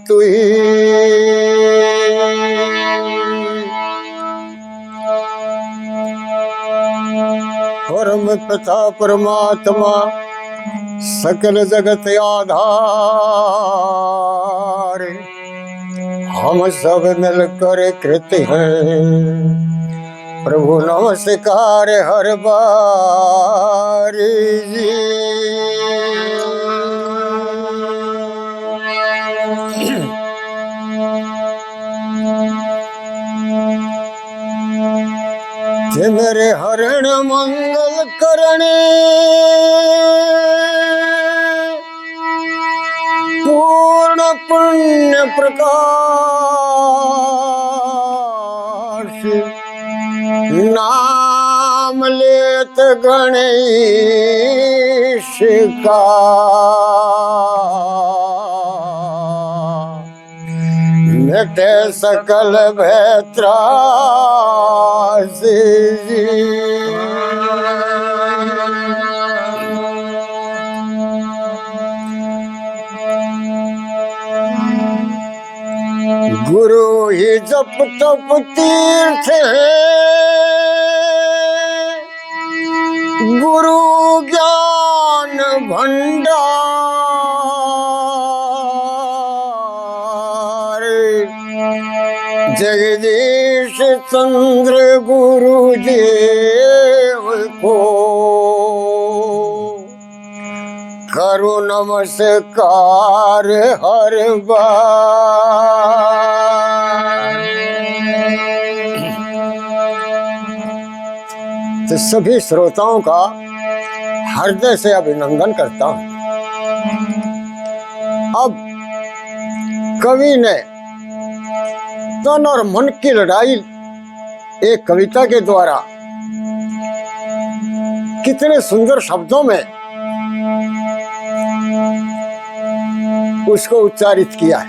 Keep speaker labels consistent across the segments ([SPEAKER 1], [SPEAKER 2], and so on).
[SPEAKER 1] तू ही परम पिता परमात्मा सकल जगत आधार हम सब मिलकर कृत हैं प्रभु नमस्कार हर बार जी। मेरे हरण मंगल करने पूर्ण पुण्य प्रकाश नाम लेत गणेश का मिटे सकल भय त्रास जी। गुरु ही जप तप तीर्थ है गुरु ज्ञान भंडार जगदीश चंद्र गुरुदेव को करो नमस्कार हर बार। तो सभी श्रोताओं का हृदय से अभिनंदन करता हूं। अब कवि ने तन और मन की लड़ाई एक कविता के द्वारा कितने सुंदर शब्दों में उसको उच्चारित किया है।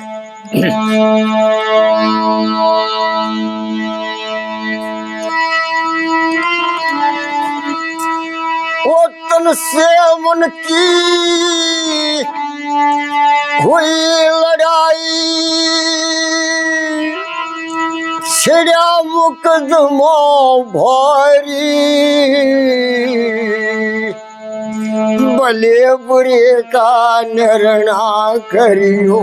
[SPEAKER 1] वो तन से मन की हुई लड़ाई छिड़ा मुकदमा भारी भले बुरे का निर्णय करियो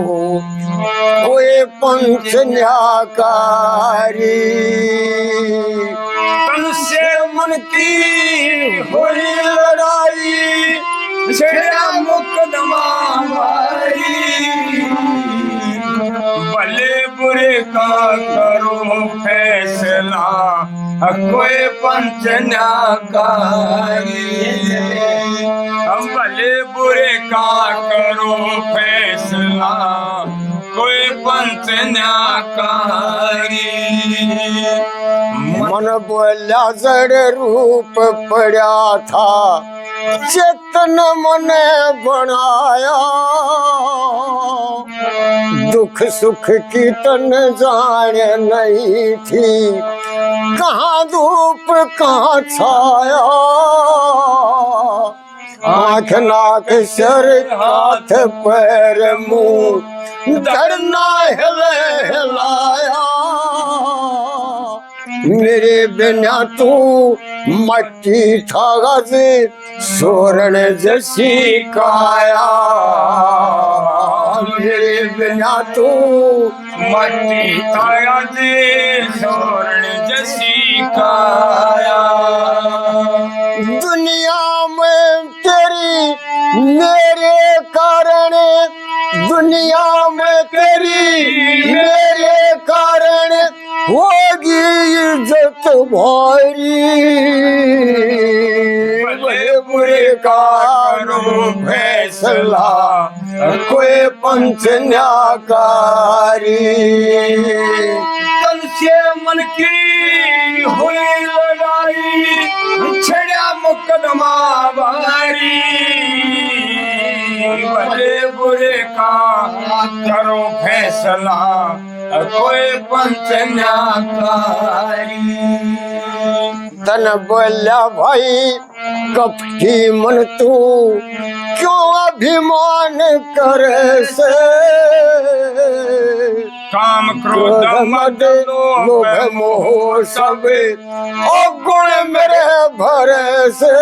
[SPEAKER 1] कोई पंच न्याकारी तन से मन की हुई लड़ाई छिड़ा मुकदमा भारी भले बुरे का करो फैसला कोई पंच न्याकारी भले बुरे का करो फैसला कोई पंच न्याकारी मन बोला जड़ रूप पड़ा था चेतन मन बनाया दुख सुख की तन जाने नहीं थी कहाँ धूप कहाँ छाया आँख नाक सर हाथ पैर मुंह धरना हिलाया मेरे बिना तू मट्टी था गजे सोरण जैसी काया मेरे बिना तू मट्टी था गजे सोरण जैसी काया दुनिया में तेरी मेरे कारण दुनिया में तेरी मेरे कारण होगी इज्जत भारी भले बुरे का करो फैसला कोई पंच न्याकारी तन से मन की हुई लड़ाई छड़ा मुकदमा भारी भले बुरे का करो फैसला कोई पंच न्याकारी तन बोला भाई कपटी मन तू क्यों अभिमान करे से
[SPEAKER 2] काम क्रोध मद लोभ मोह सब
[SPEAKER 1] गुण मेरे भरे से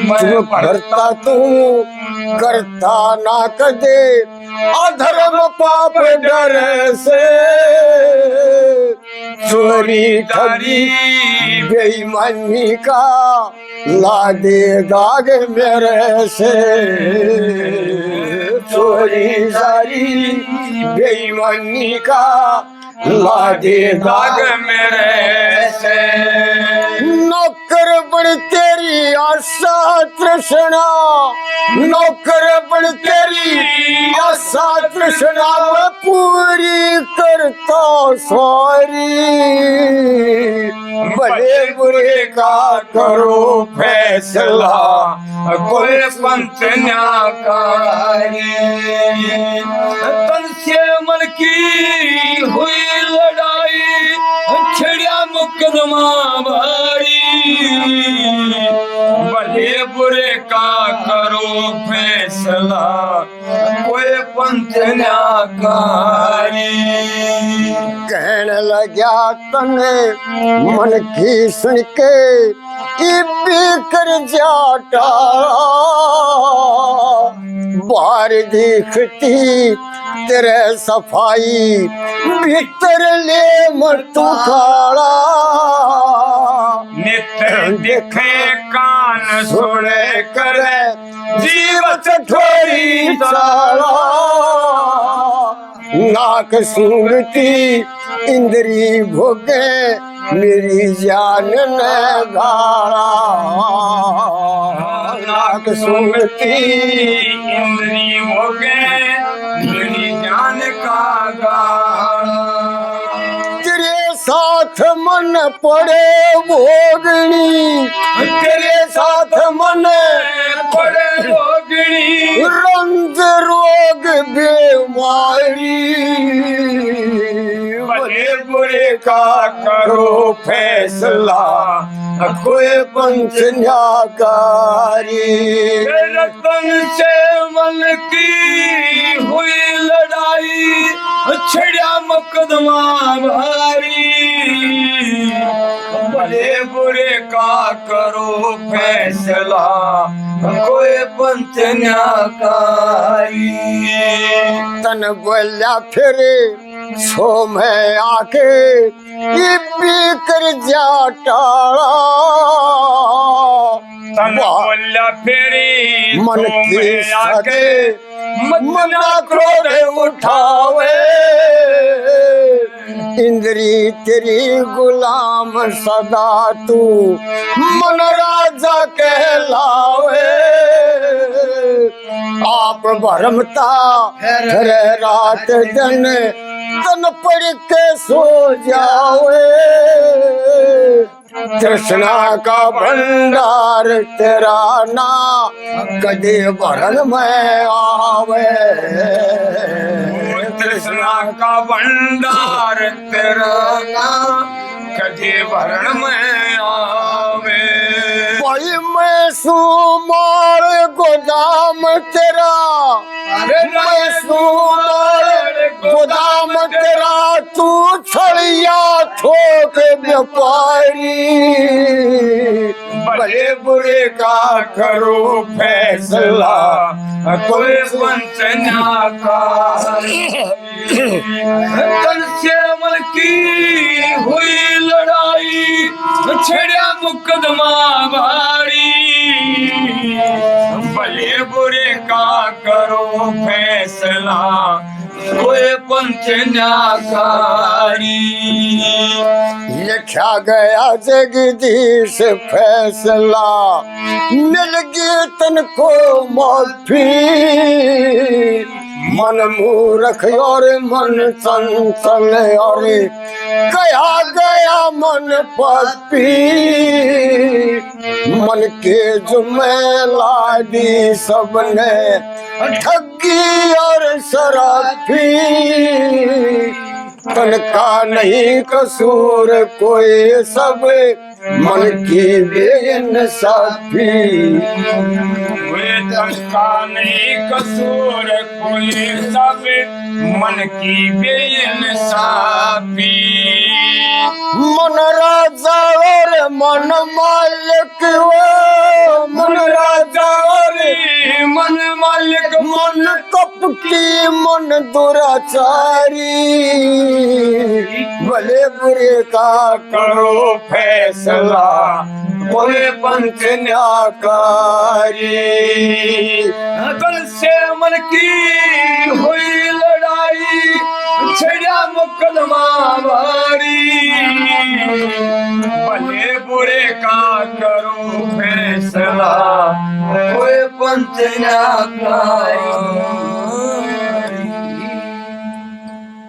[SPEAKER 2] मैं
[SPEAKER 1] करता तू करता ना कदे अधर्म पाप डर से चोरी ठगी बेईमानी का लादे दाग मेरे से चोरी सारी बेईमानी का लादे दाग
[SPEAKER 2] मेरे से
[SPEAKER 1] नौकर बन तेरी आशा तृष्णा नौकर बन तेरी आशा तृष्णा मैं पूरी करता सारी भले बुरे का करो
[SPEAKER 2] फैसला कोई पंथ न्याकारी तन से मन की हुई लड़ाई छिड़िया मुकदमा भारी भले बुरे का करो फैसला कोई पंथ न्याकारी
[SPEAKER 1] कहने लग्या तने मन की सुन के इब्बी कर जाटा बाहर दिखती तेरे सफाई भीतर ले मटू खाड़ा
[SPEAKER 2] नित्य दिखे कान सुने करे जीव चठोरी चाला
[SPEAKER 1] नाक सूंघती इंद्री भोगे मेरी जान ने गाड़ा नाक सूंघती
[SPEAKER 2] इंद्री हो गए मेरी जान का गाना
[SPEAKER 1] तेरे साथ मन पड़े भोगनी तेरे साथ मन
[SPEAKER 2] पड़े रोगिणी
[SPEAKER 1] रंग रोग बीमारी
[SPEAKER 2] भले बुरे का करो फैसला
[SPEAKER 1] कोई पंच न्याकारी
[SPEAKER 2] रतन से मन की हुई लड़ाई छिड़िया मुकदमा भारी भले बुरे का करो फैसला कोई पंथ न्याकारी
[SPEAKER 1] तन बोलिया फिरे सो में आके ये भी कर जा टाड़ा
[SPEAKER 2] तन बोला फेरी
[SPEAKER 1] मन की सके मना क्रोध उठावे इंद्री तेरी गुलाम सदा तू मन राजा कहलावे आप भरमता हर रात दिन तन पड़ के सो जावे तृष्णा का भंडार तेरा ना कदे भरण में आवे
[SPEAKER 2] तृष्णा का भंडार तेरा ना कदे भरण में आवे
[SPEAKER 1] भाई मैं सुमार गोदाम तेरा मैं सुमार गोदाम तेरा तू छड़िया थोक व्यापारी
[SPEAKER 2] भले बुरे का करो फैसला कोई पंच न्याकारी तन से मन की हुई लड़ाई छिड़िया मुकदमा भारी भले बुरे का करो फैसला कोई पंच न्याकारी
[SPEAKER 1] लिखा गया जगदीश फैसला मिल गई तन को माफी मन मूर्ख और मन चंचल और कहा गया मन पपी मन के जुमेलादी सबने ठगी और शराफी तन का नहीं कसूर कोई सब मन की बेइंसाफी
[SPEAKER 2] का नहीं कसूर कोई सब मन की बेइंसाफी
[SPEAKER 1] मन राजा और मन मालिक वो मन राजा और
[SPEAKER 2] मन मालिक
[SPEAKER 1] मन कपटी मन दुराचारी भले बुरे का
[SPEAKER 2] करो फैसला बोले पंच
[SPEAKER 1] न्याकारी
[SPEAKER 2] तन से मन की हुई लड़ाई छड़ा मुकदमा वारी भले बुरे का करो फैसला कोई पंच न्याकारी